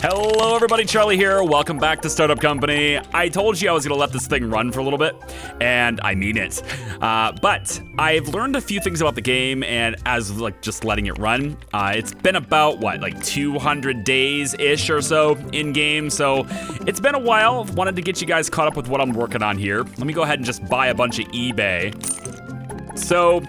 Hello everybody, Charlie here. Welcome back to Startup Company. I told you I was gonna let this thing run for a little bit, and I mean it. But I've learned a few things about the game, and as just letting it run, it's been about 200 days-ish or so in game, so it's been a while. Wanted to get you guys caught up with what I'm working on here. Let me go ahead and just buy a bunch of eBay. So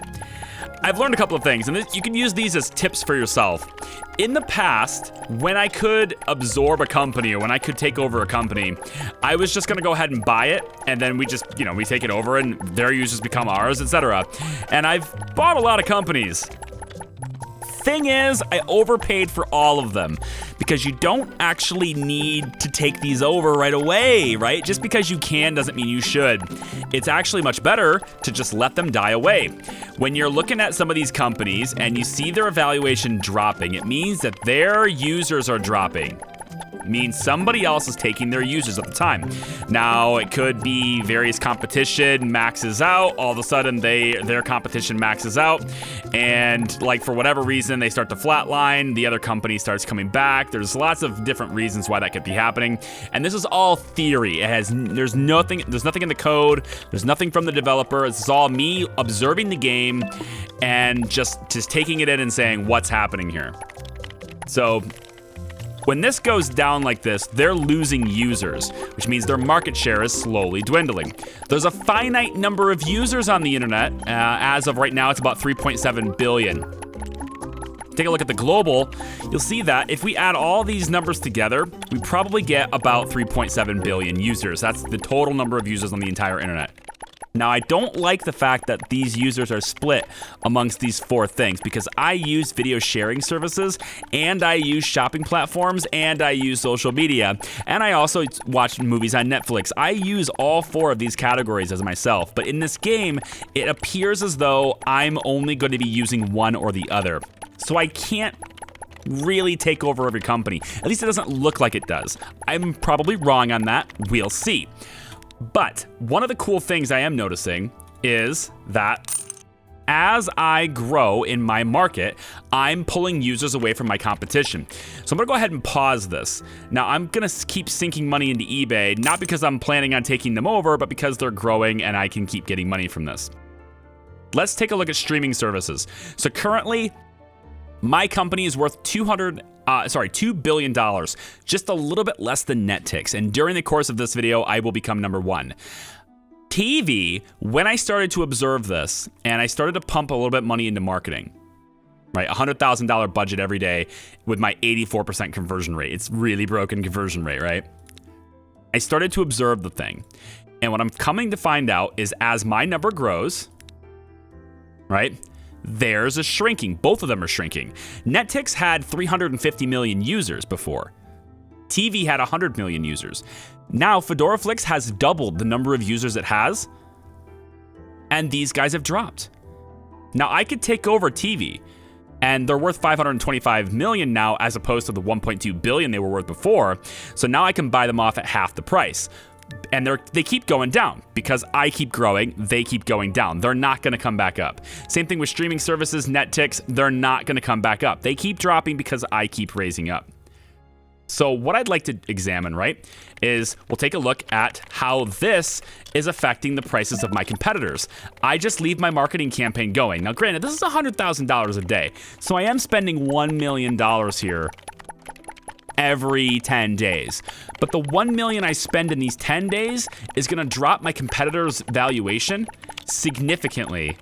I've learned a couple of things, and you can use these as tips for yourself. In the past, when I could absorb a company or when I could take over a company, I was just gonna go ahead and buy it, and then we just, we take it over and their users become ours, etc. And I've bought a lot of companies. Thing is, I overpaid for all of them because you don't actually need to take these over right away, right? Just because you can doesn't mean you should. It's actually much better to just let them die away. When you're looking at some of these companies and you see their evaluation dropping, it means that their users are dropping. It means somebody else is taking their users at the time. Now, it could be various competition maxes out. All of a sudden, their competition maxes out. And for whatever reason, they start to flatline. The other company starts coming back. There's lots of different reasons why that could be happening. And this is all theory. There's nothing in the code. There's nothing from the developer. It's all me observing the game and just taking it in and saying, what's happening here? So when this goes down like this, they're losing users, which means their market share is slowly dwindling. There's a finite number of users on the internet. As of right now, it's about 3.7 billion. Take a look at the global, you'll see that if we add all these numbers together, we probably get about 3.7 billion users. That's the total number of users on the entire internet. Now, I don't like the fact that these users are split amongst these four things because I use video sharing services, and I use shopping platforms, and I use social media, and I also watch movies on Netflix. I use all four of these categories as myself, but in this game, it appears as though I'm only going to be using one or the other. So I can't really take over every company. At least it doesn't look like it does. I'm probably wrong on that. We'll see. But one of the cool things I am noticing is that as I grow in my market, I'm pulling users away from my competition. So I'm gonna go ahead and pause this. Now I'm gonna keep sinking money into eBay, not because I'm planning on taking them over, but because they're growing and I can keep getting money from this. Let's take a look at streaming services. So currently, my company is worth $2 billion, just a little bit less than NetTix. And during the course of this video, I will become number one. TV, when I started to observe this and I started to pump a little bit money into marketing, right? $100,000 budget every day with my 84% conversion rate. It's really broken conversion rate, right? I started to observe the thing. And what I'm coming to find out is as my number grows, right? Theirs is shrinking. Both of them are shrinking. NetTix had 350 million users before. TV had 100 million users. Now, Fedoraflix has doubled the number of users it has, and these guys have dropped. Now, I could take over TV, and they're worth 525 million now as opposed to the 1.2 billion they were worth before, so now I can buy them off at half the price. And they keep going down because I keep growing, they keep going down. They're not gonna come back up. Same thing with streaming services, NetTix, they're not gonna come back up. They keep dropping because I keep raising up. So what I'd like to examine, right, is we'll take a look at how this is affecting the prices of my competitors. I just leave my marketing campaign going. Now granted, this is $100,000 a day, so I am spending $1 million here every 10 days. But the 1 million I spend in these 10 days is gonna drop my competitor's valuation significantly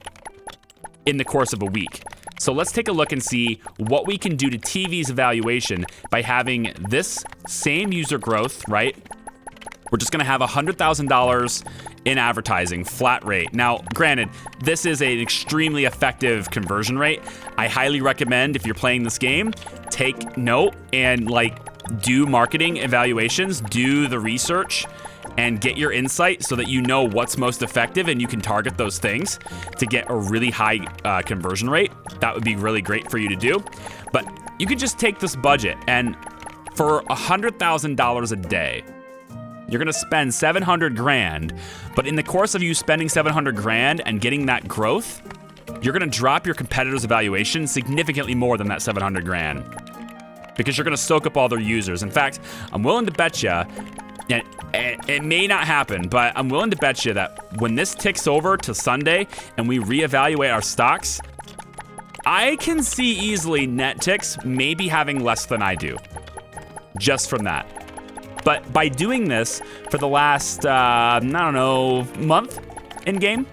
in the course of a week. So let's take a look and see what we can do to TV's valuation by having this same user growth, right? We're just gonna have $100,000 in advertising, flat rate. Now, granted, this is an extremely effective conversion rate. I highly recommend if you're playing this game, take note and do marketing evaluations, do the research, and get your insight so that you know what's most effective and you can target those things to get a really high conversion rate. That would be really great for you to do. But you can just take this budget and for $100,000 a day, you're gonna spend 700 grand, but in the course of you spending 700 grand and getting that growth, you're gonna drop your competitor's evaluation significantly more than that 700 grand. because you're going to soak up all their users. In fact, I'm willing to bet you, and it may not happen, but I'm willing to bet you that when this ticks over to Sunday and we reevaluate our stocks, I can see easily NetTix maybe having less than I do, just from that. But by doing this for the last, I don't know, month in game,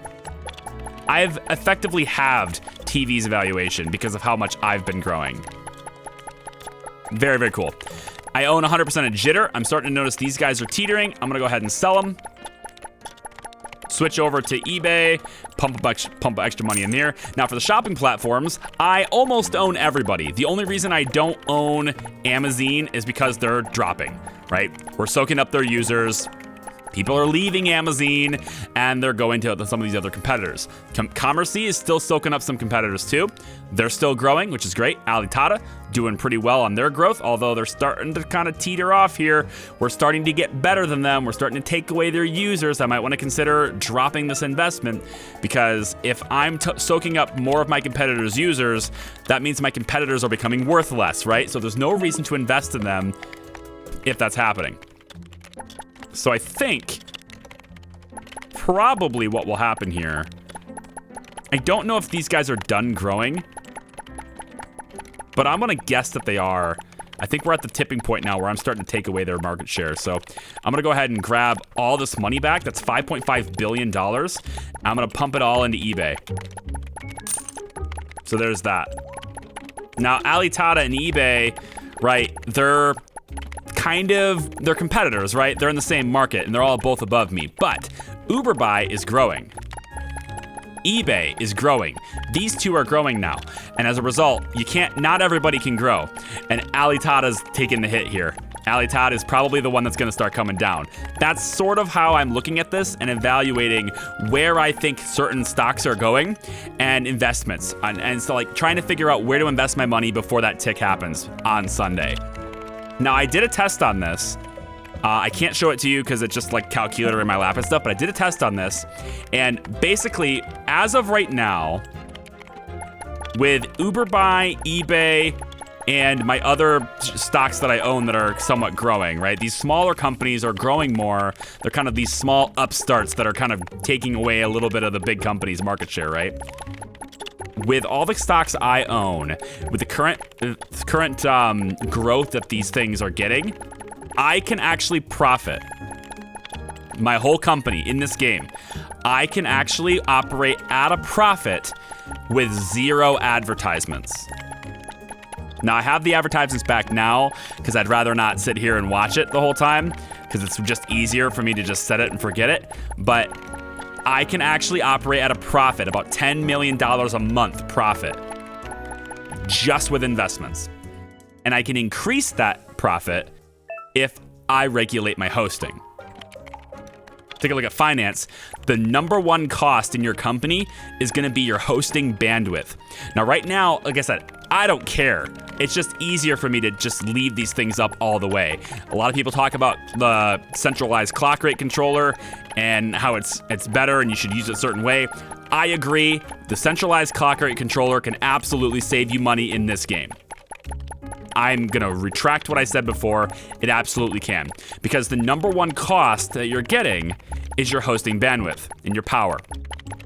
I've effectively halved TV's evaluation because of how much I've been growing. Very, very cool. I own 100% of Jitter. I'm starting to notice these guys are teetering. I'm gonna go ahead and sell them. Switch over to eBay, pump extra money in there. Now for the shopping platforms, I almost own everybody. The only reason I don't own Amazon is because they're dropping, right? We're soaking up their users. People are leaving Amazon and they're going to some of these other competitors. Commercy is still soaking up some competitors too. They're still growing, which is great. Alitada doing pretty well on their growth, although they're starting to kind of teeter off here. We're starting to get better than them. We're starting to take away their users. I might want to consider dropping this investment because if I'm soaking up more of my competitors' users, that means my competitors are becoming worth less, right? So there's no reason to invest in them if that's happening. So I think probably what will happen here, I don't know if these guys are done growing, but I'm gonna guess that they are. I think we're at the tipping point now where I'm starting to take away their market share. So I'm gonna go ahead and grab all this money back. That's $5.5 billion. I'm gonna pump it all into eBay. So there's that. Now Alitada and eBay, right, they're competitors, right? They're in the same market and they're all both above me. But UberBuy is growing. eBay is growing. These two are growing now. And as a result, not everybody can grow. And Alitada's taking the hit here. Alitada is probably the one that's gonna start coming down. That's sort of how I'm looking at this and evaluating where I think certain stocks are going and investments. And so like trying to figure out where to invest my money before that tick happens on Sunday. Now, I did a test on this. I can't show it to you because it's just like calculator in my lap and stuff, but I did a test on this. And basically, as of right now, with UberBuy, eBay, and my other stocks that I own that are somewhat growing, right? These smaller companies are growing more. They're kind of these small upstarts that are kind of taking away a little bit of the big companies' market share, right? With all the stocks I own, with the current growth that these things are getting, I can actually profit my whole company in this game. I can actually operate at a profit with 0 advertisements. Now, I have the advertisements back now because I'd rather not sit here and watch it the whole time because it's just easier for me to just set it and forget it. But I can actually operate at a profit, about $10 million a month profit, just with investments. And I can increase that profit if I regulate my hosting. Take a look at finance. The number one cost in your company is gonna be your hosting bandwidth. Now, right now, like I said, I don't care. It's just easier for me to just leave these things up all the way. A lot of people talk about the centralized clock rate controller and how it's better and you should use it a certain way. I agree. The centralized clock rate controller can absolutely save you money in this game. I'm gonna retract what I said before. It absolutely can. Because the number one cost that you're getting is your hosting bandwidth and your power.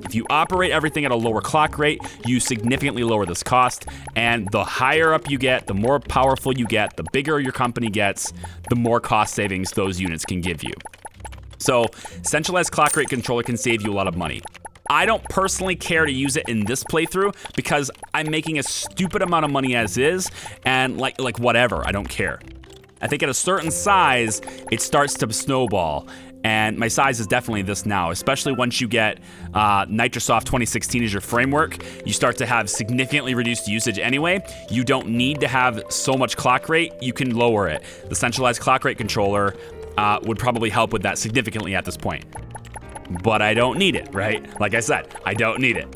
If you operate everything at a lower clock rate, you significantly lower this cost. And the higher up you get, the more powerful you get, the bigger your company gets, the more cost savings those units can give you. So centralized clock rate controller can save you a lot of money. I don't personally care to use it in this playthrough because I'm making a stupid amount of money as is, and like whatever, I don't care. I think at a certain size, it starts to snowball, and my size is definitely this now, especially once you get Nitrosoft 2016 as your framework. You start to have significantly reduced usage anyway. You don't need to have so much clock rate, you can lower it. The centralized clock rate controller would probably help with that significantly at this point. But I don't need it, right? Like I said, I don't need it.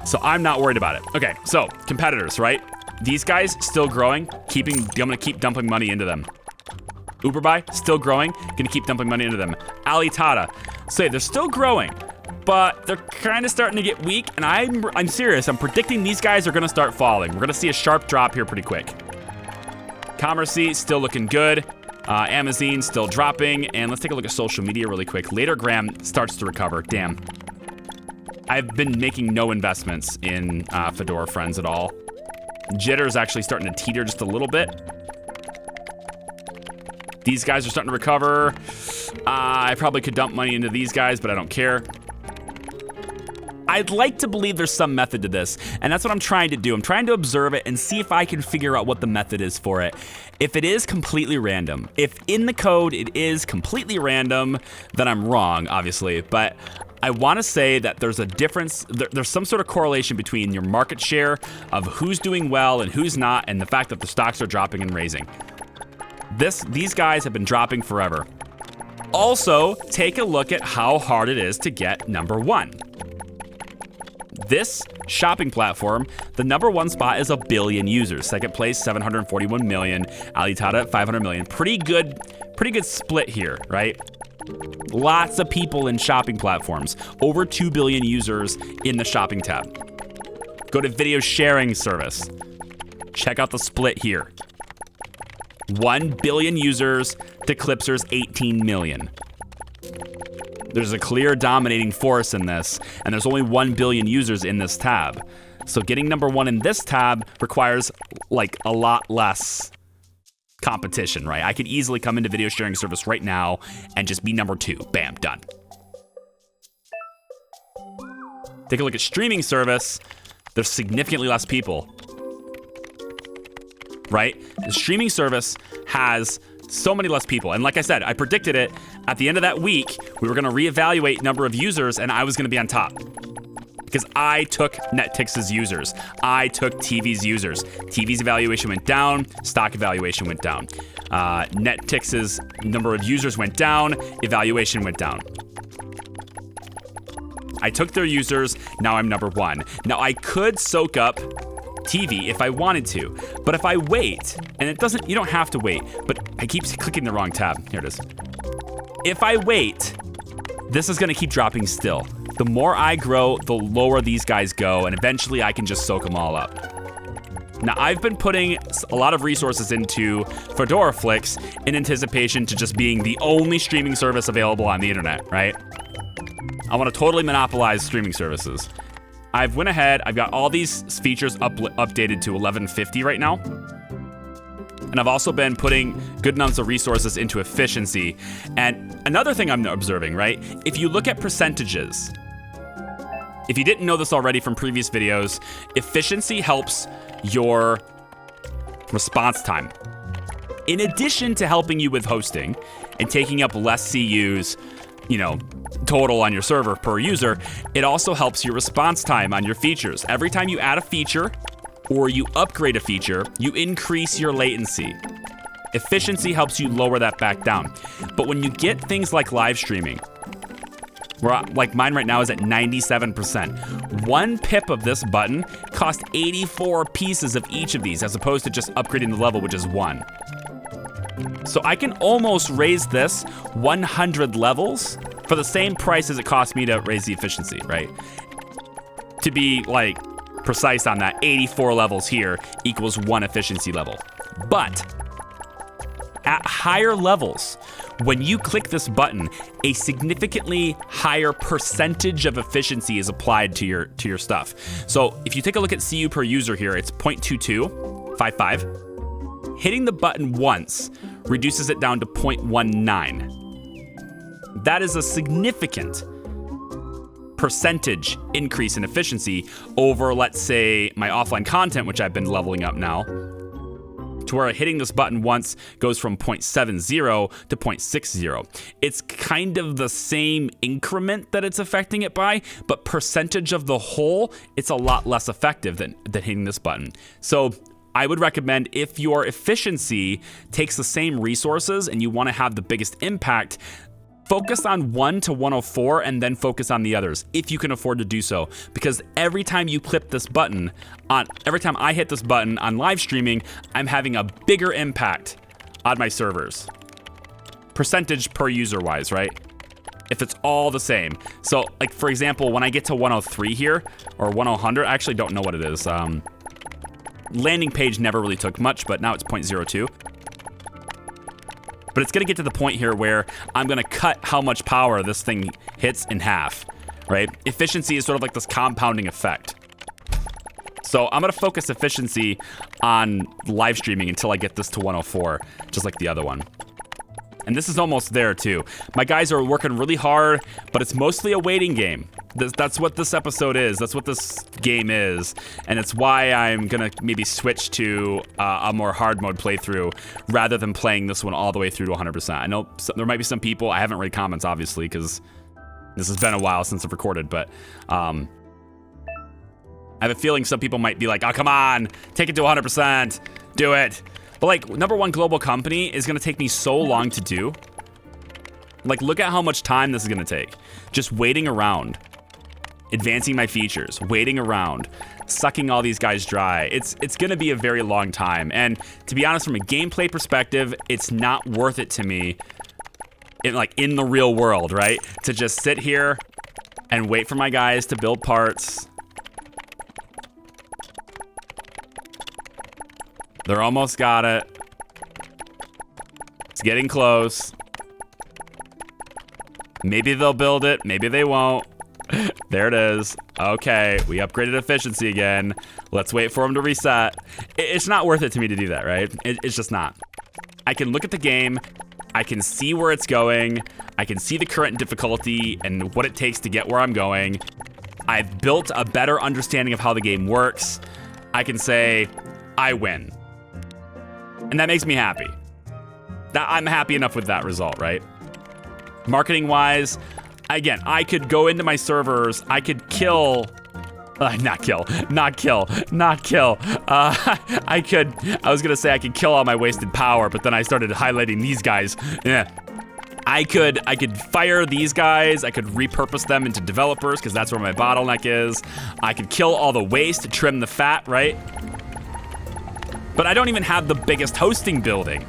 So I'm not worried about it. Okay, so competitors, right? These guys still growing, I'm gonna keep dumping money into them. UberBuy, still growing, gonna keep dumping money into them. Alitada, they're still growing, but they're kind of starting to get weak, and I'm serious, I'm predicting these guys are gonna start falling. We're gonna see a sharp drop here pretty quick. Commerce still looking good. Amazon still dropping. And let's take a look at social media really quick. Latergram starts to recover. Damn. I've been making no investments in Fedora Friends at all. Jitter's actually starting to teeter just a little bit. These guys are starting to recover. I probably could dump money into these guys, but I don't care. I'd like to believe there's some method to this, and that's what I'm trying to do. I'm trying to observe it and see if I can figure out what the method is for it. If it is completely random, if in the code it is completely random, then I'm wrong, obviously. But I want to say that there's a difference. There's some sort of correlation between your market share of who's doing well and who's not, and the fact that the stocks are dropping and raising. These guys have been dropping forever. Also, take a look at how hard it is to get number one. This shopping platform, the number one spot is 1 billion users. Second place, 741 million. Alibaba at 500 million. Pretty good split here, right? Lots of people in shopping platforms. Over 2 billion users in the shopping tab. Go to video sharing service. Check out the split here. 1 billion users to Clipser's 18 million. There's a clear dominating force in this, and there's only 1 billion users in this tab. So getting number one in this tab requires like a lot less competition, right? I could easily come into video sharing service right now and just be number two. Bam, done. Take a look at streaming service. There's significantly less people, right? The streaming service has so many less people. And like I said, I predicted it. At the end of that week, we were going to reevaluate number of users, and I was going to be on top. Because I took NetTix's users. I took TV's users. TV's evaluation went down. Stock evaluation went down. NetTix's number of users went down. Evaluation went down. I took their users. Now I'm number one. Now I could soak up TV if I wanted to, but if I wait, and you don't have to wait, but I keep clicking the wrong tab. Here it is. If I wait, this is gonna keep dropping still. The more I grow, the lower these guys go, and eventually I can just soak them all up. Now, I've been putting a lot of resources into Fedora Flix in anticipation to just being the only streaming service available on the internet, right? I wanna totally monopolize streaming services. I've went ahead, I've got all these features updated to 1150 right now. And I've also been putting good amounts of resources into efficiency. And another thing I'm observing, right? If you look at percentages, if you didn't know this already from previous videos, efficiency helps your response time. In addition to helping you with hosting and taking up less CUs, total on your server per user, it also helps your response time on your features. Every time you add a feature or you upgrade a feature, you increase your latency. Efficiency helps you lower that back down. But when you get things like live streaming, like mine right now is at 97%. 1 pip of this button costs 84 pieces of each of these, as opposed to just upgrading the level, which is 1. So I can almost raise this 100 levels for the same price as it cost me to raise the efficiency, right? To be precise on that, 84 levels here equals 1 efficiency level. But at higher levels, when you click this button, a significantly higher percentage of efficiency is applied to your stuff. So if you take a look at CU per user here, it's 0.2255. Hitting the button once reduces it down to 0.19. That is a significant percentage increase in efficiency over, let's say, my offline content, which I've been leveling up now, to where hitting this button once goes from 0.70 to 0.60. It's kind of the same increment that it's affecting it by, but percentage of the whole, it's a lot less effective than hitting this button. So I would recommend, if your efficiency takes the same resources and you want to have the biggest impact, focus on 1 to 104 and then focus on the others if you can afford to do so. Because every time you click this button, every time I hit this button on live streaming, I'm having a bigger impact on my servers. Percentage per user wise, right? If it's all the same. So for example, when I get to 103 here, or 100, I actually don't know what it is. Landing page never really took much, but now it's 0.02. But it's going to get to the point here where I'm going to cut how much power this thing hits in half, right? Efficiency is sort of like this compounding effect. So I'm going to focus efficiency on live streaming until I get this to 104, just like the other one. And this is almost there too. My guys are working really hard, but it's mostly a waiting game. That's what this episode is. That's what this game is. And it's why I'm going to maybe switch to a more hard mode playthrough rather than playing this one all the way through to 100%. I know there might be some people, I haven't read comments obviously because this has been a while since I've recorded, but I have a feeling some people might be like, oh, come on, take it to 100%, do it. But like, #1 global company is gonna take me so long to do. Like, look at how much time this is gonna take. Just waiting around, advancing my features, waiting around, sucking all these guys dry. It's gonna be a very long time. And to be honest, from a gameplay perspective, it's not worth it to me in the real world, right? To just sit here and wait for my guys to build parts. They're almost got it. It's getting close. Maybe they'll build it. Maybe they won't. There it is. Okay, we upgraded efficiency again. Let's wait for them to reset. It's not worth it to me to do that, right? It's just not. I can look at the game. I can see where it's going. I can see the current difficulty and what it takes to get where I'm going. I've built a better understanding of how the game works. I can say, I win. And that makes me happy. I'm happy enough with that result, right? Marketing wise, again, I could go into my servers, I could kill. I was gonna say I could kill all my wasted power, but then I started highlighting these guys. Yeah. I could fire these guys, I could repurpose them into developers, because that's where my bottleneck is. I could kill all the waste to trim the fat, right? But I don't even have the biggest hosting building.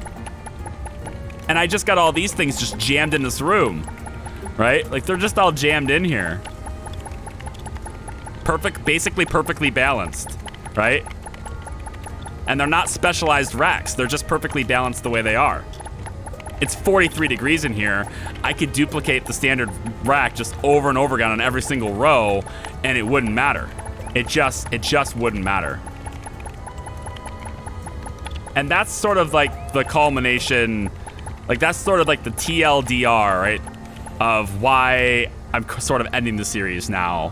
And I just got all these things just jammed in this room, right? Like, they're just all jammed in here. Basically perfectly balanced, right? And they're not specialized racks. They're just perfectly balanced the way they are. It's 43 degrees in here. I could duplicate the standard rack just over and over again on every single row, and it wouldn't matter. It just wouldn't matter. And that's sort of like the culmination, like that's sort of like the TLDR, right? Of why I'm sort of ending the series now.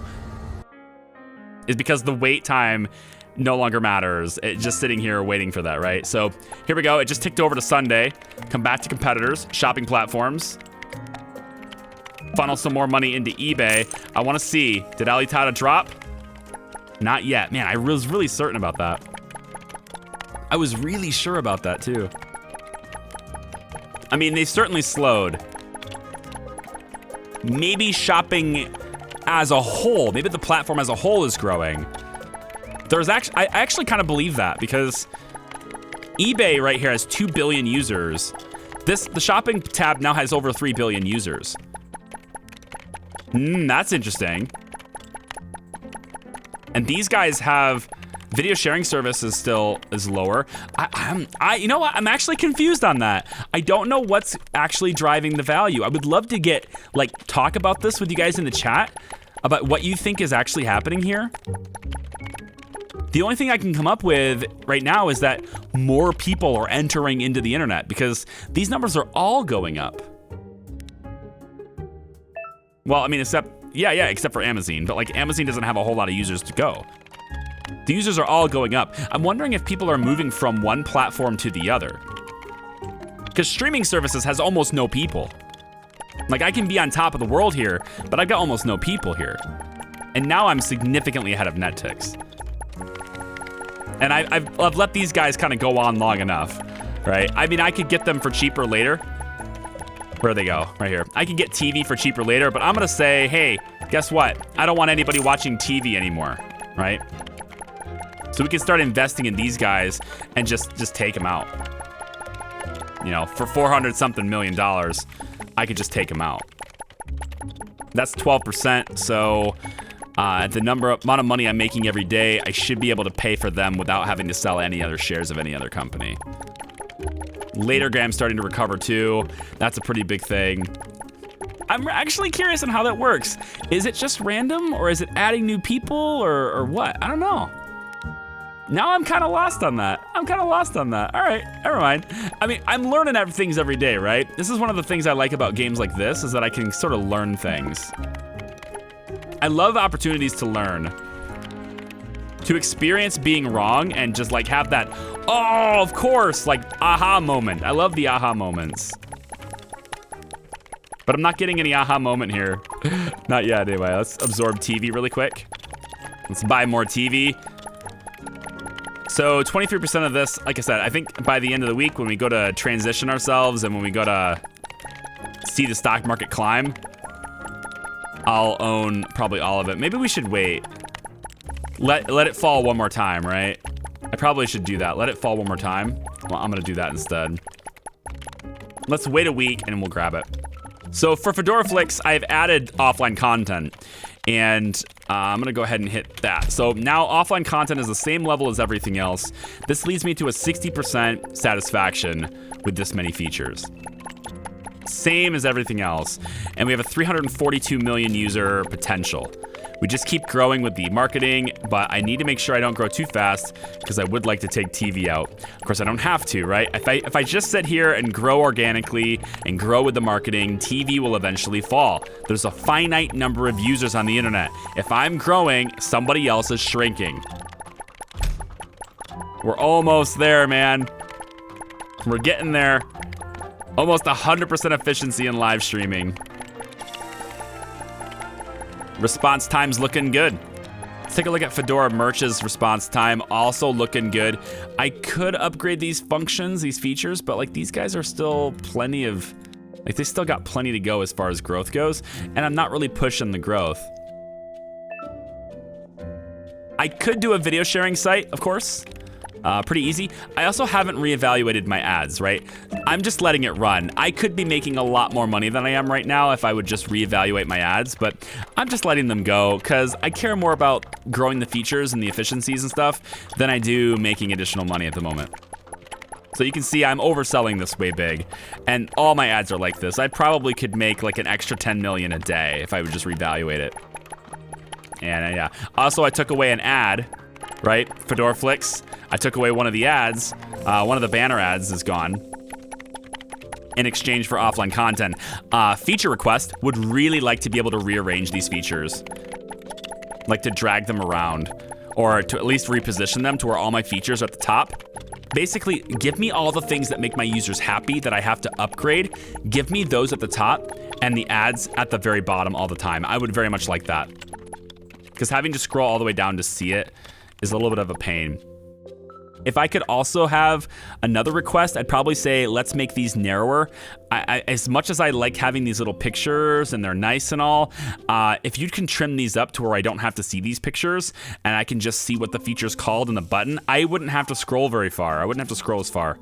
Is because the wait time no longer matters. It's just sitting here waiting for that, right? So here we go. It just ticked over to Sunday. Come back to competitors, shopping platforms. Funnel some more money into eBay. I want to see, did Alitada drop? Not yet. Man, I was really certain about that. I was really sure about that too. I mean, they certainly slowed. Maybe shopping as a whole, maybe the platform as a whole is growing. I actually kind of believe that because eBay right here has 2 billion users. The shopping tab now has over 3 billion users. That's interesting. And these guys have video sharing service is lower. You know what? I'm actually confused on that. I don't know what's actually driving the value. I would love to talk about this with you guys in the chat about what you think is actually happening here. The only thing I can come up with right now is that more people are entering into the internet because these numbers are all going up. Well, I mean, except for Amazon, but like Amazon doesn't have a whole lot of users to go. The users are all going up. I'm wondering if people are moving from one platform to the other. Because streaming services has almost no people. Like, I can be on top of the world here, but I've got almost no people here. And now I'm significantly ahead of NetTicks. And I've let these guys kind of go on long enough, right? I mean, I could get them for cheaper later. Where they go? Right here. I could get TV for cheaper later, but I'm gonna say, hey, guess what? I don't want anybody watching TV anymore, right? So we can start investing in these guys and just take them out. You know, for $400-something million, I could just take them out. That's 12%, so the amount of money I'm making every day, I should be able to pay for them without having to sell any other shares of any other company. Latergram's starting to recover too. That's a pretty big thing. I'm actually curious on how that works. Is it just random, or is it adding new people, or what? I don't know. Now I'm kind of lost on that. All right, never mind. I mean, I'm learning things every day, right? This is one of the things I like about games like this, is that I can sort of learn things. I love opportunities to learn. To experience being wrong and just like have that, oh, of course, like aha moment. I love the aha moments. But I'm not getting any aha moment here. Not yet, anyway. Let's absorb TV really quick. Let's buy more TV. So 23% of this, like I said, I think by the end of the week when we go to transition ourselves and when we go to see the stock market climb, I'll own probably all of it. Maybe we should wait. Let it fall one more time, right? I probably should do that. Let it fall one more time. Well, I'm gonna do that instead. Let's wait a week and we'll grab it. So for Fedora Flicks, I've added offline content. And I'm gonna go ahead and hit that. So now offline content is the same level as everything else. This leads me to a 60% satisfaction with this many features. Same as everything else. And we have a 342 million user potential. We just keep growing with the marketing, but I need to make sure I don't grow too fast because I would like to take TV out. Of course, I don't have to, right? If I just sit here and grow organically and grow with the marketing, TV will eventually fall. There's a finite number of users on the internet. If I'm growing, somebody else is shrinking. We're almost there, man. We're getting there. Almost 100% efficiency in live streaming. Response time's looking good. Let's take a look at Fedora Merch's response time, also looking good. I could upgrade these functions, these features, but like these guys are still plenty of, like they still got plenty to go as far as growth goes, and I'm not really pushing the growth. I could do a video sharing site, of course. Pretty easy. I also haven't reevaluated my ads, right? I'm just letting it run. I could be making a lot more money than I am right now if I would just reevaluate my ads, but I'm just letting them go because I care more about growing the features and the efficiencies and stuff than I do making additional money at the moment. So you can see I'm overselling this way big, and all my ads are like this. I probably could make like an extra 10 million a day if I would just reevaluate it. And yeah, also I took away an ad, right? Fedora Flicks. I took away one of the ads. One of the banner ads is gone in exchange for offline content. Feature request would really like to be able to rearrange these features, like to drag them around or to at least reposition them to where all my features are at the top. Basically, give me all the things that make my users happy that I have to upgrade. Give me those at the top and the ads at the very bottom all the time. I would very much like that, because having to scroll all the way down to see it is a little bit of a pain. If I could also have another request, I'd probably say, let's make these narrower. As much as I like having these little pictures and they're nice and all, if you can trim these up to where I don't have to see these pictures and I can just see what the feature's called in the button, I wouldn't have to scroll very far. I wouldn't have to scroll as far.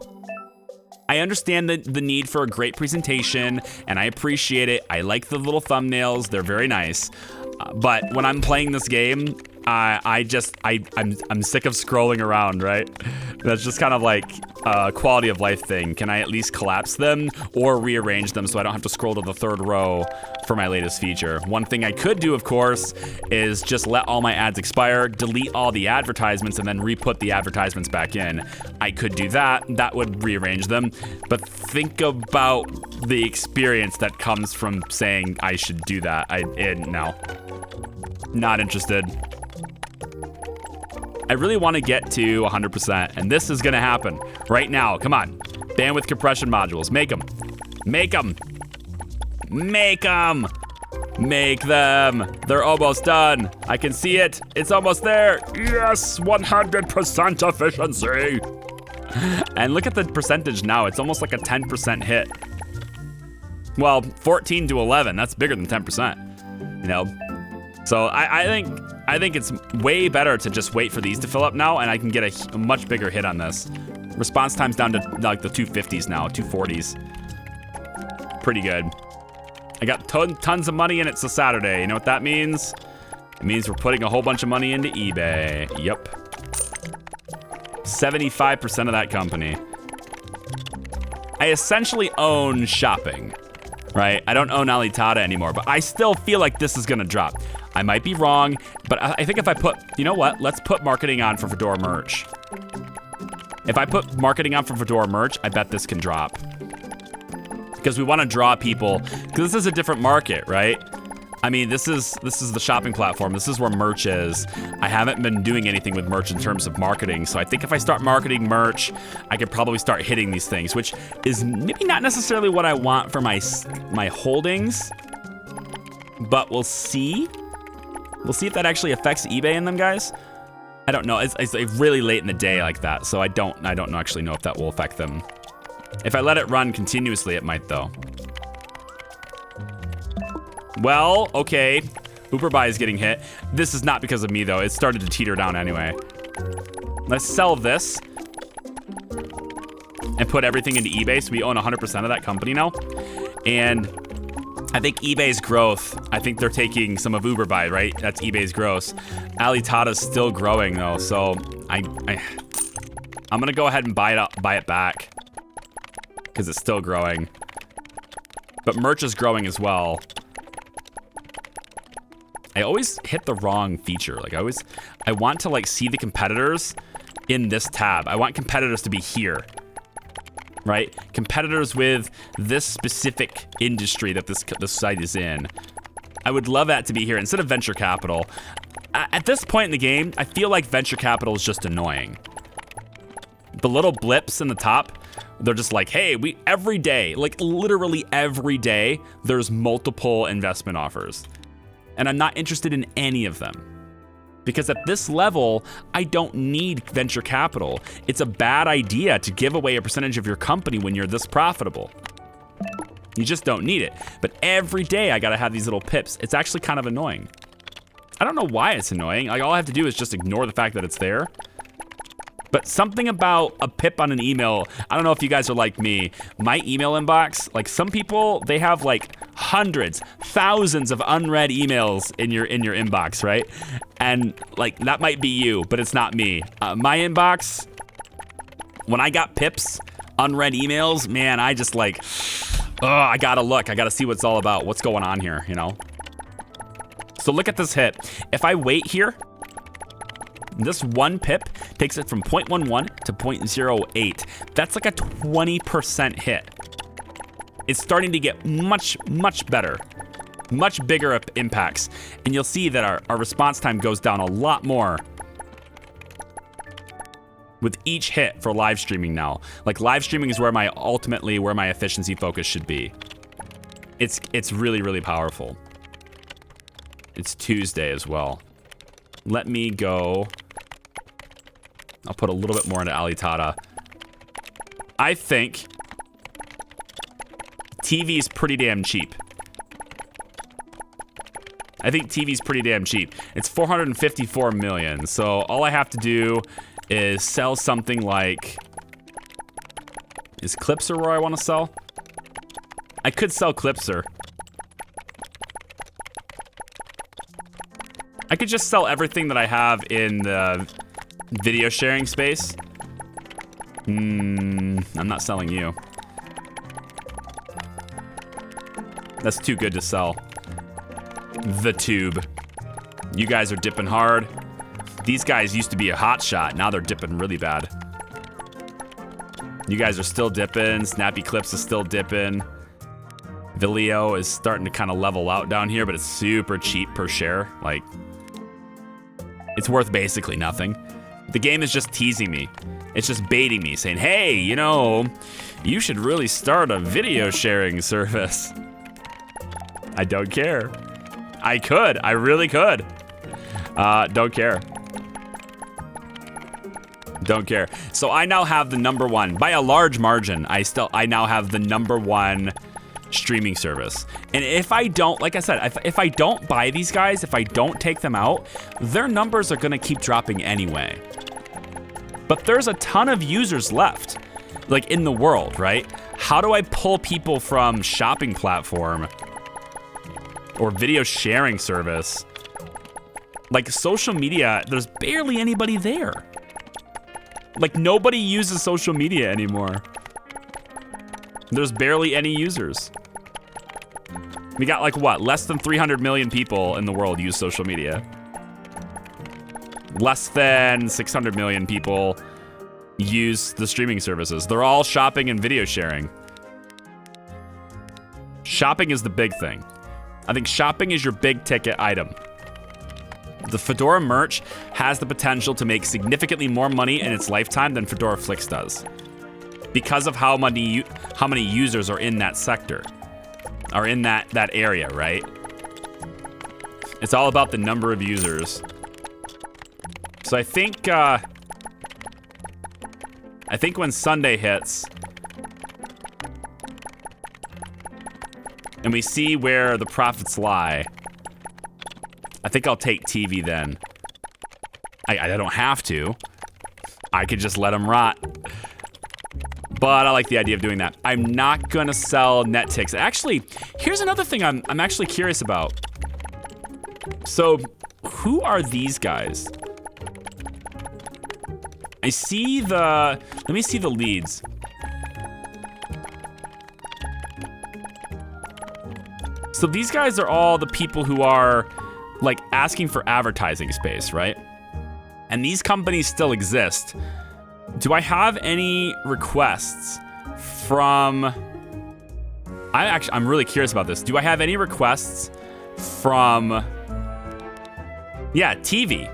I understand the need for a great presentation and I appreciate it. I like the little thumbnails, they're very nice. But when I'm playing this game, I'm sick of scrolling around, right? That's just kind of like a quality of life thing. Can I at least collapse them or rearrange them so I don't have to scroll to the third row for my latest feature? One thing I could do, of course, is just let all my ads expire, delete all the advertisements, and then re-put the advertisements back in. I could do that. That would rearrange them. But think about the experience that comes from saying I should do that. No. Not interested. I really want to get to 100%, and this is going to happen right now. Come on. Bandwidth compression modules. Make them. Make them. Make them. Make them. They're almost done. I can see it. It's almost there. Yes, 100% efficiency. And look at the percentage now. It's almost like a 10% hit. Well, 14 to 11. That's bigger than 10%. You know? So I think it's way better to just wait for these to fill up now, and I can get a much bigger hit on this. Response time's down to like the 250s now, 240s. Pretty good. I got tons of money in it. It's a Saturday. You know what that means? It means we're putting a whole bunch of money into eBay. Yep. 75% of that company. I essentially own shopping, right? I don't own Alitada anymore, but I still feel like this is gonna drop. I might be wrong, but I think if I put, you know what? Let's put marketing on for Fedora merch. If I put marketing on for Fedora merch, I bet this can drop. Because we want to draw people, because this is a different market, right? I mean, this is the shopping platform. This is where merch is. I haven't been doing anything with merch in terms of marketing, so I think if I start marketing merch, I could probably start hitting these things, which is maybe not necessarily what I want for my holdings, but we'll see. We'll see if that actually affects eBay in them, guys. I don't know. It's really late in the day like that, so I don't actually know if that will affect them. If I let it run continuously, it might, though. Well, okay. Uberbuy is getting hit. This is not because of me, though. It started to teeter down anyway. Let's sell this and put everything into eBay, so we own 100% of that company now. And I think eBay's growth, I think they're taking some of Uberbuy, right? That's eBay's growth. Alitada's still growing, though, so I'm gonna go ahead and buy it back because it's still growing. But merch is growing as well. I always hit the wrong feature. Like I want to like see the competitors in this tab. I want competitors to be here, right? Competitors with this specific industry that this site is in. I would love that to be here instead of venture capital. At this point in the game, I feel like venture capital is just annoying. The little blips in the top, they're just like, hey, every day, like literally every day, there's multiple investment offers. And I'm not interested in any of them. Because at this level, I don't need venture capital. It's a bad idea to give away a percentage of your company when you're this profitable. You just don't need it. But every day I gotta have these little pips. It's actually kind of annoying. I don't know why it's annoying. Like all I have to do is just ignore the fact that it's there. But something about a pip on an email, I don't know if you guys are like me. My email inbox, like some people, they have like hundreds, thousands of unread emails in your inbox, right? And like that might be you, but it's not me. My inbox, when I got pips, unread emails, man, I just like, oh, I gotta look. I gotta see what it's all about. What's going on here, you know? So look at this hit. If I wait here, this one pip takes it from 0.11 to 0.08. That's like a 20% hit. It's starting to get much, much better. Much bigger impacts. And you'll see that our response time goes down a lot more with each hit for live streaming now. Like live streaming is where my efficiency focus should be. It's really, really powerful. It's Tuesday as well. Let me go. I'll put a little bit more into Alitada. I think TV is pretty damn cheap. I think TV's pretty damn cheap. It's 454 million. So all I have to do is sell something like, is Clipser where I want to sell? I could sell Clipser. I could just sell everything that I have in the video sharing space. I'm not selling you. That's too good to sell. The tube. You guys are dipping hard. These guys used to be a hot shot. Now they're dipping really bad. You guys are still dipping. Snappy Clips is still dipping. Vileo is starting to kind of level out down here, but it's super cheap per share. Like, it's worth basically nothing. The game is just teasing me. It's just baiting me, saying, hey, you know, you should really start a video sharing service. I don't care. I could. I really could. Don't care. Don't care. So I now have the number one, by a large margin, I now have the number one streaming service. And if I don't, like I said, if I don't buy these guys, if I don't take them out, their numbers are gonna keep dropping anyway. But there's a ton of users left, like in the world, right? How do I pull people from shopping platform or video sharing service? Like social media, there's barely anybody there. Like nobody uses social media anymore. There's barely any users. We got like what? Less than 300 million people in the world use social media. Less than 600 million people use the streaming services. They're all shopping and video sharing. Shopping is the big thing. I think shopping is your big ticket item. The Fedora merch has the potential to make significantly more money in its lifetime than Fedora Flix does, because of how many users are in that sector, are in that area, right? It's all about the number of users. So I think when Sunday hits and we see where the profits lie, I think I'll take TV then. I don't have to. I could just let them rot. But I like the idea of doing that. I'm not gonna sell net ticks. Actually, here's another thing I'm actually curious about. So, who are these guys? Let me see the leads. So these guys are all the people who are like asking for advertising space, right? And these companies still exist. Do I have any requests from... I'm really curious about this. Do I have any requests from... Yeah, TV.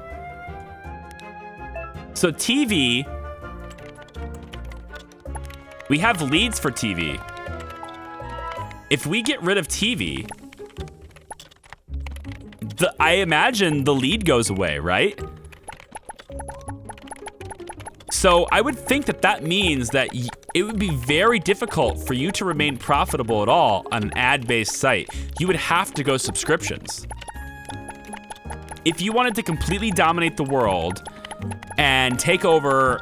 So TV... We have leads for TV. If we get rid of TV... I imagine the lead goes away, right? So I would think that means that it would be very difficult for you to remain profitable at all on an ad-based site. You would have to go subscriptions. If you wanted to completely dominate the world and take over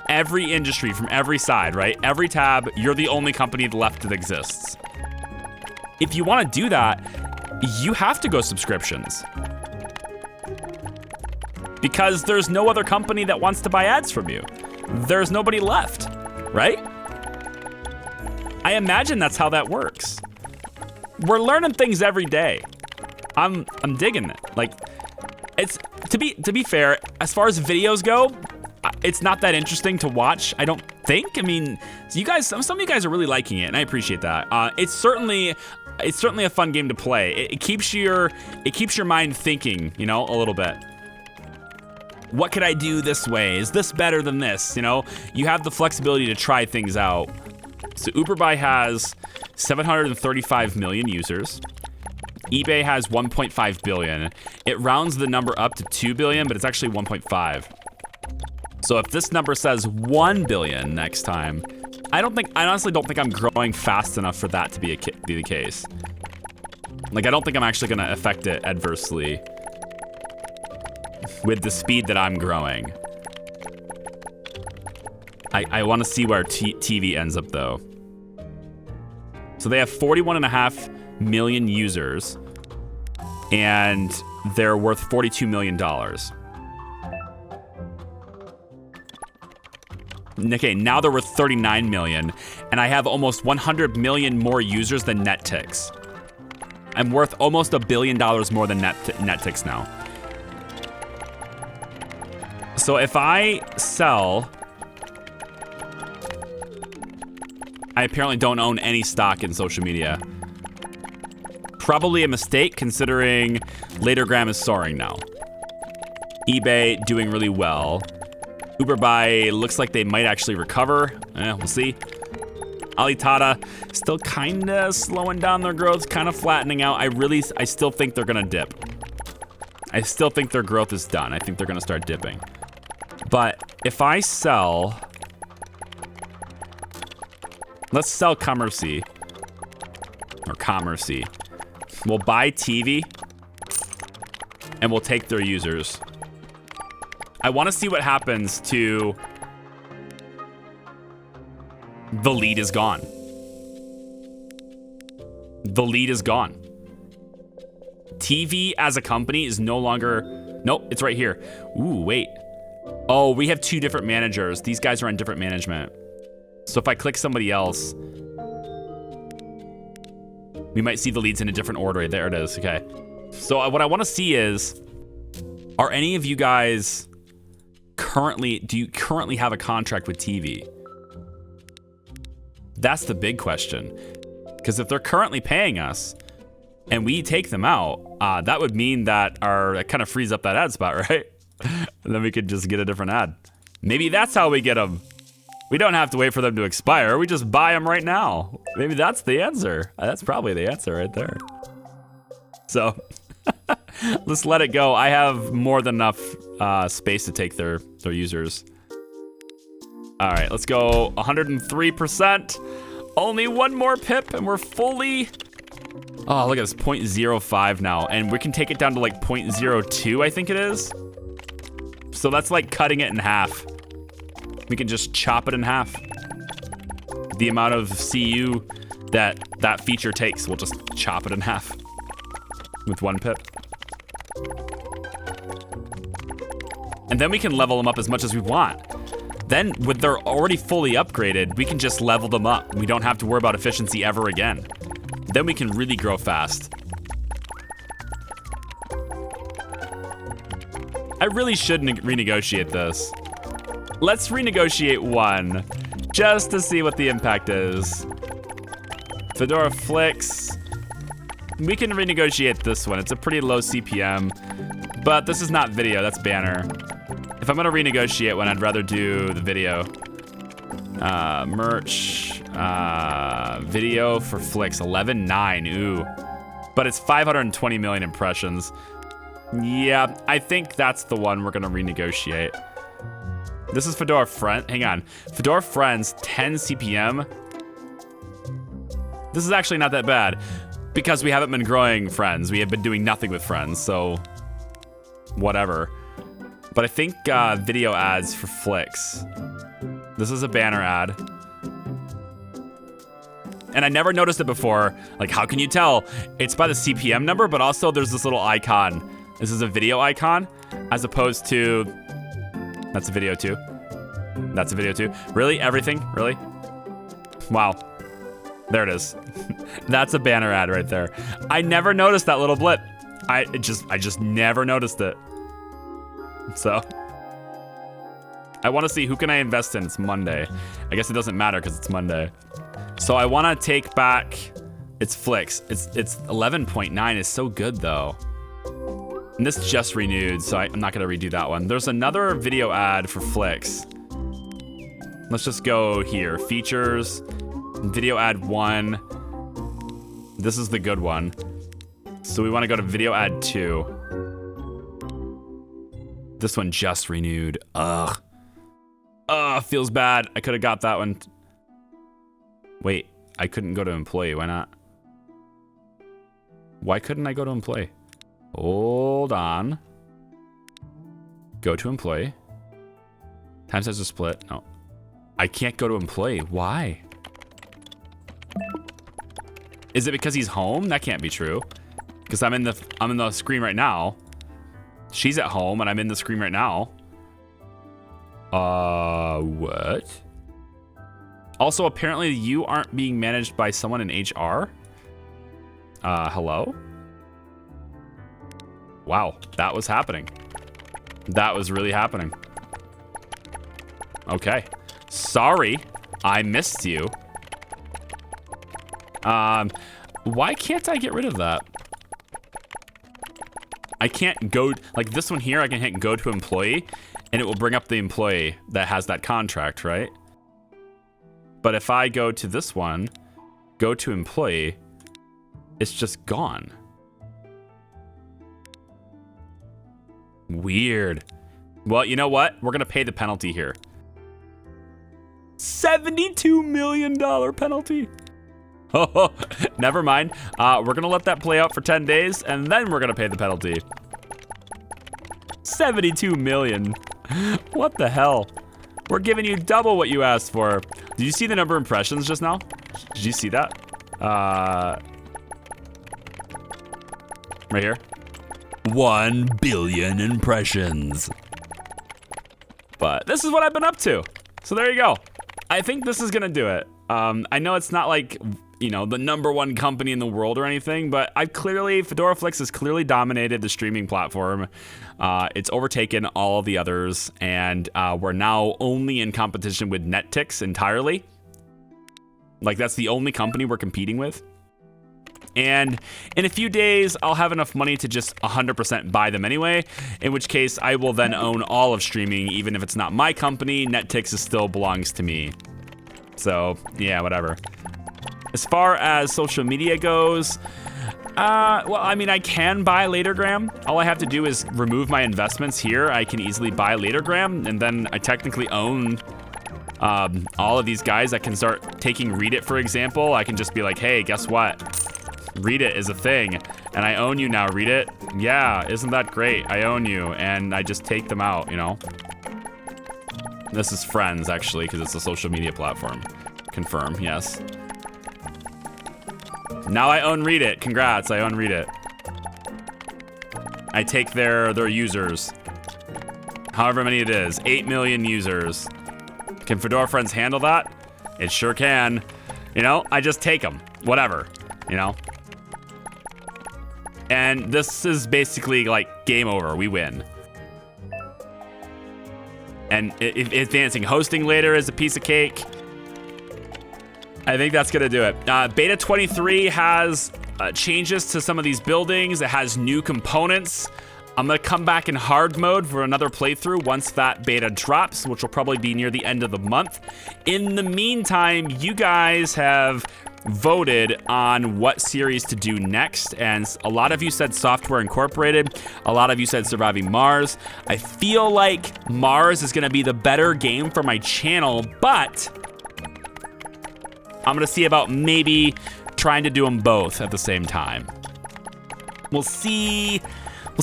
every industry from every side, right? Every tab, you're the only company left that exists. If you want to do that, you have to go subscriptions. Because there's no other company that wants to buy ads from you. There's nobody left, right? I imagine that's how that works. We're learning things every day. I'm digging it. Like, it's to be fair, as far as videos go, it's not that interesting to watch, I don't think. I mean, you guys, some of you guys are really liking it, and I appreciate that. It's certainly a fun game to play. It keeps your mind thinking, you know, a little bit. What could I do this way? Is this better than this? You know, you have the flexibility to try things out. So UberBuy has 735 million users. eBay has 1.5 billion. It rounds the number up to 2 billion, but it's actually 1.5. So if this number says 1 billion next time, I honestly don't think I'm growing fast enough for that to be the case. Like, I don't think I'm actually gonna affect it adversely with the speed that I'm growing. I want to see where TV ends up though. So they have 41.5 million users, and they're worth $42 million. Okay, now they're worth 39 million, and I have almost 100 million more users than NetTix. I'm worth almost $1 billion more than NetTix now. So if I sell, I apparently don't own any stock in social media. Probably a mistake considering Latergram is soaring now. eBay doing really well. UberBuy looks like they might actually recover. We'll see. Alibaba still kind of slowing down their growth, kind of flattening out. I still think they're gonna dip. I still think their growth is done. I think they're gonna start dipping. But if I sell, let's sell Commercy. We'll buy TV and we'll take their users. I want to see what happens to the lead is gone. The lead is gone. TV as a company is no longer, nope, it's right here. Ooh, wait. Oh, we have two different managers. These guys are on different management. So if I click somebody else, We might see the leads in a different order. There it is. Okay. So what I want to see is, are any of you guys do you currently have a contract with TV? That's the big question. Because if they're currently paying us and we take them out, that would mean that that kind of frees up that ad spot, right? And then we could just get a different ad. Maybe that's how we get them. We don't have to wait for them to expire. We just buy them right now. Maybe that's the answer. That's probably the answer right there. So let's let it go. I have more than enough space to take their users. All right, let's go 103%. Only one more pip and we're fully... Oh, look at this, 0.05 now. And we can take it down to like 0.02, I think it is. So that's like cutting it in half. We can just chop it in half. The amount of CU that feature takes, we'll just chop it in half with one pip. And then we can level them up as much as we want. Then, when they're already fully upgraded, we can just level them up. We don't have to worry about efficiency ever again. Then we can really grow fast. I really should renegotiate this. Let's renegotiate one, just to see what the impact is. Fedora Flix. We can renegotiate this one. It's a pretty low CPM, but this is not video, that's banner. If I'm gonna renegotiate one, I'd rather do the video. Merch, video for Flix, 11.9, ooh. But it's 520 million impressions. Yeah, I think that's the one we're gonna renegotiate. This is Fedora Friend, hang on. Fedora Friends, 10 CPM. This is actually not that bad because we haven't been growing Friends. We have been doing nothing with Friends, so whatever. But I think video ads for Flix. This is a banner ad. And I never noticed it before. Like, how can you tell? It's by the CPM number, but also there's this little icon. This is a video icon, as opposed to, that's a video too. That's a video too. Really? Everything? Really? Wow. There it is. That's a banner ad right there. I never noticed that little blip. I just never noticed it. So I want to see who can I invest in. It's Monday. I guess it doesn't matter because it's Monday. So I want to take back its Flix. It's 11.9 is so good though. And this just renewed, so I'm not gonna redo that one. There's another video ad for Flix. Let's just go here. Features, video ad 1. This is the good one. So we want to go to video ad 2. This one just renewed. Ugh. Ugh, feels bad. I could have got that one. Wait, I couldn't go to employee. Why not? Why couldn't I go to employee? Hold on. Go to employee. Time size to split. No. I can't go to employee. Why? Is it because he's home? That can't be true. Because I'm in the screen right now. She's at home and I'm in the screen right now. What? Also, apparently you aren't being managed by someone in HR. Hello? Wow, that was happening. That was really happening. Okay. Sorry, I missed you. Why can't I get rid of that? I can't go, like this one here, I can hit go to employee and it will bring up the employee that has that contract, right? But if I go to this one, go to employee, it's just gone. Weird. Well, you know what? We're gonna pay the penalty here. $72 million penalty. Oh, never mind. We're gonna let that play out for 10 days and then we're gonna pay the penalty. 72 million. What the hell? We're giving you double what you asked for. Did you see the number of impressions just now? Did you see that? Right here. 1 billion impressions. But this is what I've been up to. So there you go. I think this is gonna do it. I know it's not like you know, the #1 company in the world or anything, but FedoraFlix has clearly dominated the streaming platform. It's overtaken all the others, and we're now only in competition with NetTix entirely. Like, that's the only company we're competing with. And in a few days, I'll have enough money to just 100% buy them anyway, in which case I will then own all of streaming. Even if it's not my company, NetTix still belongs to me. So, yeah, whatever. As far as social media goes, well, I mean, I can buy Latergram. All I have to do is remove my investments here. I can easily buy Latergram, and then I technically own all of these guys. I can start taking Read It, for example. I can just be like, hey, guess what? Read It is a thing, and I own you now, Read It. Yeah, isn't that great? I own you, and I just take them out, you know? This is Friends, actually, because it's a social media platform. Confirm, yes. Now I own Read It. Congrats, I own Read It. I take their users. However many it is. 8 million users. Can Fedora Friends handle that? It sure can. You know, I just take them. Whatever, you know? And this is basically like game over. We win. And advancing hosting later is a piece of cake. I think that's gonna do it. Beta 23 has changes to some of these buildings. It has new components. I'm gonna come back in hard mode for another playthrough once that beta drops, which will probably be near the end of the month. In the meantime, you guys have voted on what series to do next, and a lot of you said Software Incorporated. A lot of you said Surviving Mars. I feel like Mars is gonna be the better game for my channel, but I'm gonna see about maybe trying to do them both at the same time. We'll see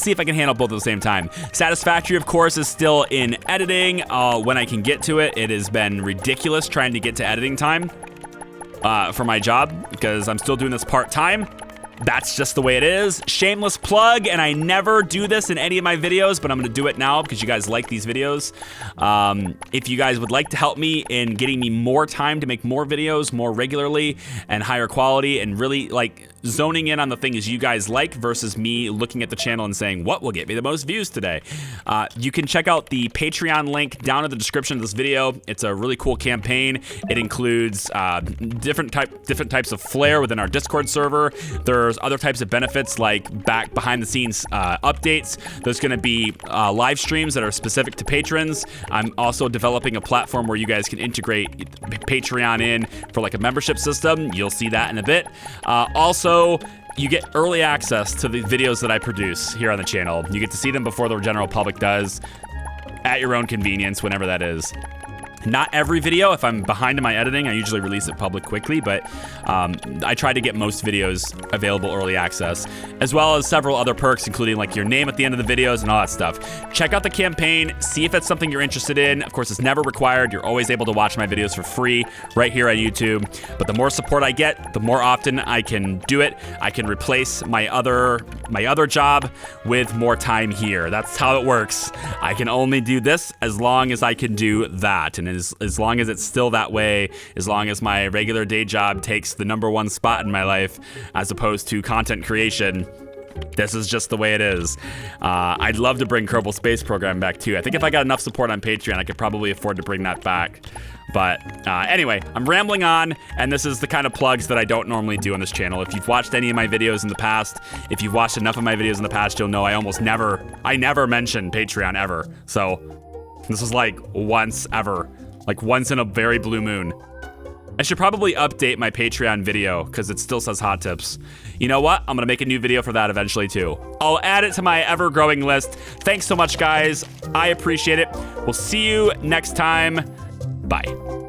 if I can handle both at the same time. Satisfactory, of course, is still in editing. When I can get to it, it has been ridiculous trying to get to editing time for my job, because I'm still doing this part-time. That's just the way it is. Shameless plug, and I never do this in any of my videos, but I'm gonna do it now because you guys like these videos. If you guys would like to help me in getting me more time to make more videos more regularly and higher quality, and really like zoning in on the things you guys like versus me looking at the channel and saying, what will get me the most views today? You can check out the Patreon link down in the description of this video. It's a really cool campaign. It includes different types of flair within our Discord server. There's other types of benefits like behind the scenes updates. There's gonna be live streams that are specific to patrons. I'm also developing a platform where you guys can integrate Patreon in for like a membership system. You'll see that in a bit. Also, you get early access to the videos that I produce here on the channel. You get to see them before the general public does, at your own convenience, whenever that is. Not every video. If I'm behind in my editing, I usually release it public quickly, but I try to get most videos available early access, as well as several other perks, including like your name at the end of the videos and all that stuff. Check out the campaign, see if it's something you're interested in. Of course, it's never required. You're always able to watch my videos for free right here on YouTube. But the more support I get, the more often I can do it. I can replace my other job with more time here. That's how it works. I can only do this as long as I can do that. And as long as it's still that way, as long as my regular day job takes the #1 spot in my life, as opposed to content creation, this is just the way it is. I'd love to bring Kerbal Space Program back too. I think if I got enough support on Patreon, I could probably afford to bring that back. But anyway, I'm rambling on, and this is the kind of plugs that I don't normally do on this channel. If you've watched any of my videos in the past, if you've watched enough of my videos in the past, you'll know I never mention Patreon ever. So this is like once ever. Like once in a very blue moon. I should probably update my Patreon video because it still says hot tips. You know what? I'm gonna make a new video for that eventually too. I'll add it to my ever-growing list. Thanks so much, guys. I appreciate it. We'll see you next time. Bye.